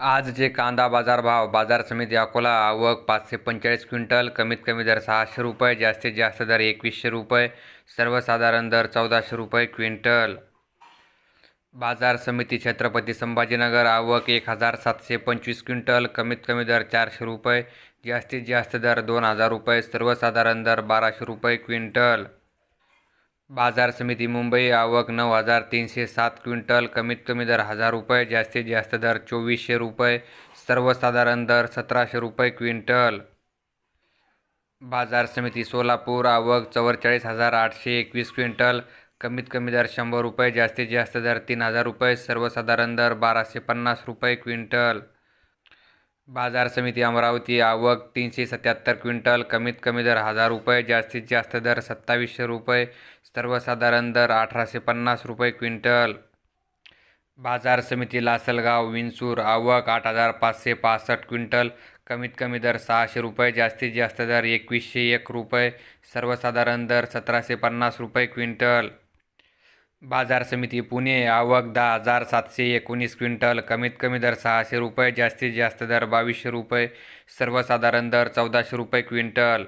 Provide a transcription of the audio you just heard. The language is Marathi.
आजचे कांदा बाजार भाव. बाजार समिती अकोला. आवक 545 क्विंटल. कमीत कमी दर 600 रुपये, जास्तीत जास्त दर 2100 रुपये, सर्वसाधारण दर 1400 रुपये क्विंटल. बाजार समिती छत्रपती संभाजीनगर. आवक 1725 क्विंटल. कमीत कमी दर 400 रुपये, जास्तीत जास्त दर 2000 रुपये, सर्वसाधारण दर 1200 रुपये क्विंटल. बाजार समिती मुंबई. आवक 9307 क्विंटल. कमीत कमी दर 1000 रुपये, जास्तीत जास्त दर 2400 रुपये, सर्वसाधारण दर 1700 रुपये क्विंटल. बाजार समिती सोलापूर. आवक 44,821 क्विंटल. कमीत कमी दर 100 रुपये, जास्तीत जास्त दर 3000 रुपये, सर्वसाधारण दर 1250 रुपये क्विंटल. बाजार समिती अमरावती. आवक 377 क्विंटल. कमीत कमी दर 1000 रुपये, जास्तीत जास्त दर 2700 रुपये, सर्वसाधारण दर 1850 रुपये क्विंटल. बाजार समिती लासलगाव विंचूर. आवक 8565 क्विंटल. कमीत कमी दर 600 रुपये, जास्तीत जास्त दर 2101 रुपये, सर्वसाधारण दर 1750 रुपये क्विंटल. बाजार समिती पुणे. आवक 10,719 क्विंटल. कमीत कमी दर 600 रुपये, जास्तीत जास्त दर 2200 रुपये, सर्वसाधारण दर 1400 रुपये क्विंटल.